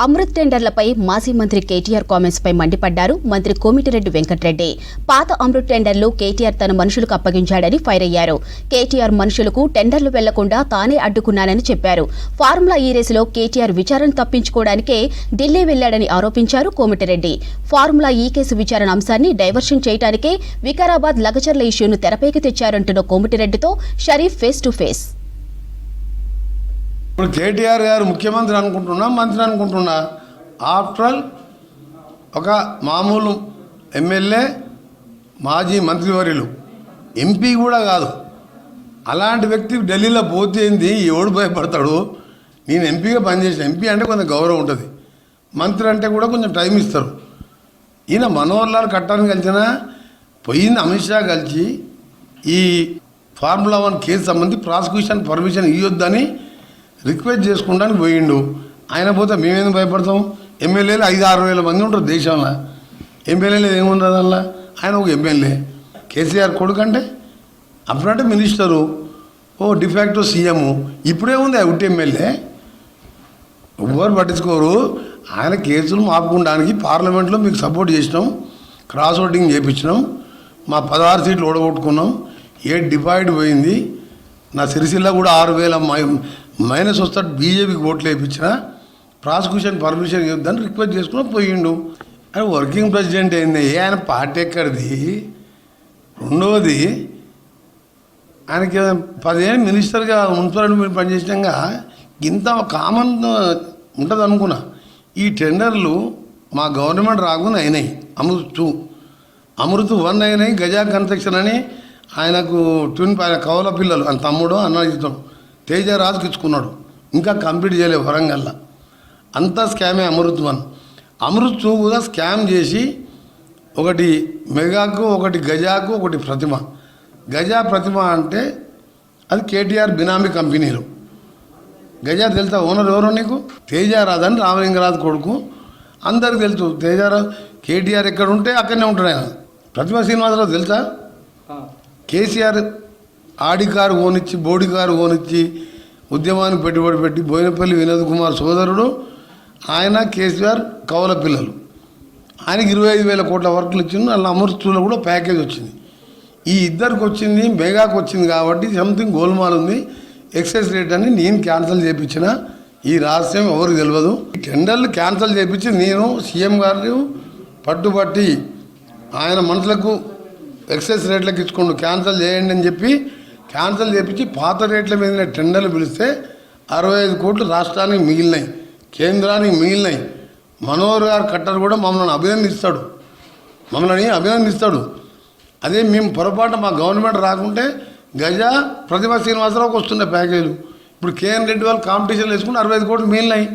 అమృత్ టెండర్లపై మాజీ మంత్రి కేటీఆర్ కామెంట్స్ పై మండిపడ్డారు మంత్రి కోమిటిరెడ్డి వెంకటరెడ్డి. పాత అమృత్ టెండర్లు కేటీఆర్ తన మనుషులకు అప్పగించాడని ఫైర్ అయ్యారు. కేటీఆర్ మనుషులకు టెండర్లు వెళ్లకుండా తానే అడ్డుకున్నానని చెప్పారు. ఫార్ములా ఈ రేసులో కేటీఆర్ విచారణ తప్పించుకోవడానికే ఢిల్లీ వెళ్లాడని ఆరోపించారు కోమిటిరెడ్డి. ఫార్ములా ఈ కేసు విచారణ అంశాన్ని డైవర్షన్ చేయడానికే వికారాబాద్ లగచర్ల ఇష్యూను తెరపైకి తెచ్చారంటున్న కోమిటిరెడ్డితో షరీఫ్ ఫేస్ టు ఫేస్. ఇప్పుడు కేటీఆర్ గారు ముఖ్యమంత్రి అనుకుంటున్నా, మంత్రి అనుకుంటున్నా, ఆఫ్టర్ ఆల్ ఒక మామూలు ఎమ్మెల్యే, మాజీ మంత్రివర్యులు, ఎంపీ కూడా కాదు. అలాంటి వ్యక్తి ఢిల్లీలో పోతేంది, ఎవడు భయపడతాడు? నేను ఎంపీగా పనిచేసిన, ఎంపీ అంటే కొంచెం గౌరవం ఉంటుంది, మంత్రి అంటే కూడా కొంచెం టైం ఇస్తారు. ఈయన మనోహర్ లాల్ కట్టాన్ని కలిసినా పోయింది అమిత్ షా కలిసి ఈ ఫార్ములా 1 కేసు సంబంధించి ప్రాసిక్యూషన్ పర్మిషన్ ఇవ్వొద్దని రిక్వెస్ట్ చేసుకుంటానికి పోయిండు. ఆయన పోతే మేమేందుకు భయపడతాం? ఎమ్మెల్యేలు 5-6 వేల మంది ఉంటారు దేశంలో. ఎమ్మెల్యేలు ఏముండదు అలా. ఆయన ఒక ఎమ్మెల్యే, కేసీఆర్ కొడుకు అంటే అప్పుడంటే మినిస్టరు, డిఫాక్టో సీఎం. ఇప్పుడే ఉంది ఉట్టి ఎమ్మెల్యే, ఎవ్వరు పట్టించుకోరు. ఆయన కేసులు ఆపుకోవడానికి పార్లమెంట్లో మీకు సపోర్ట్ చేసినాం, క్రాస్ ఓటింగ్ చేయించినాం, మా 16 సీట్లు ఓడగొట్టుకున్నాం, 7 డిపాజిట్ పోయింది. నా సిరిసిల్ల కూడా 6,000 మైనస్ వస్తాడు, బీజేపీకి ఓట్లు వేయించిన, ప్రాసిక్యూషన్ పర్మిషన్ ఇవ్వద్దని రిక్వెస్ట్ చేసుకుని పోయిండు. ఆయన వర్కింగ్ ప్రెసిడెంట్ అయింది, ఆయన పార్టీ ఎక్కడిది? రెండవది, ఆయనకి 10 ఏళ్ళు మినిస్టర్గా మున్సిపల్ పనిచేసినాక ఇంత కామన్ ఉంటుంది అనుకున్నా. ఈ టెండర్లు మా గవర్నమెంట్ రాకుండా అయినాయి. అమృత్ 1 అయినాయి. గజా కన్స్ట్రక్షన్ అని ఆయనకు ఆయన కవల పిల్లలు, ఆయన తమ్ముడు అన్న ఇస్తాం, తేజరాజుకి ఇచ్చుకున్నాడు, ఇంకా కంప్లీట్ చేయలేదు వరంగల్లో. అంతా స్కామే అమృత్ 1. అమృత్ 2 కూడా స్కామ్ చేసి ఒకటి మెగాకు, ఒకటి గజాకు, ఒకటి ప్రతిమ. గజా ప్రతిమ అంటే అది కేటీఆర్ బినామీ కంపెనీలు. గజా తెలుసా ఓనర్ ఎవరో నీకు? తేజరాజు అని రామలింగరాజు కొడుకు, అందరికి తెలుసు. తేజరాజు కేటీఆర్ ఎక్కడ ఉంటే అక్కడనే ఉంటాడు ఆయన. ప్రతిమ శ్రీనివాసరావు తెలుసా? కేసీఆర్ ఆడి కారు ఓనిచ్చి, బోడి కారు ఓనిచ్చి ఉద్యమానికి పెట్టుబడి పెట్టి బోయినపల్లి వినోద్ కుమార్ సోదరుడు ఆయన, కేసీఆర్ కవల పిల్లలు. ఆయనకి 25,000 కోట్ల వర్కులు ఇచ్చింది. అలా అమృత్లో కూడా ప్యాకేజ్ వచ్చింది. ఈ ఇద్దరికి వచ్చింది, మెగాకు వచ్చింది కాబట్టి సంథింగ్ గోల్మాల్ ఉంది. ఎక్సైజ్ రేట్ అని నేను క్యాన్సిల్ చేయించిన. ఈ రహస్యం ఎవరికి తెలియదు. టెండర్లు క్యాన్సిల్ చేయించి నేను సీఎం గారు పట్టుబట్టి ఆయన మనుషులకు ఎక్సైజ్ రేట్లకు ఇచ్చుకోండు, క్యాన్సిల్ చేయండి అని చెప్పి క్యాన్సిల్ చేయించి పాత రేట్ల మీద టెండర్లు పిలిస్తే 65 కోట్లు రాష్ట్రానికి మిగిలినాయి, కేంద్రానికి మిగిలినాయి. మనోహర్ గారు కట్టర్ కూడా మమ్మల్ని అభినందిస్తాడు. అదే మేము పొరపాటు మా గవర్నమెంట్ రాకుంటే ప్రతిభా శ్రీనివాసరావుకి వస్తున్న ప్యాకేజీలు. ఇప్పుడు కేఎన్ రెడ్డి వాళ్ళు కాంపిటీషన్లు వేసుకుంటే 65 కోట్లు మిగిలినాయి.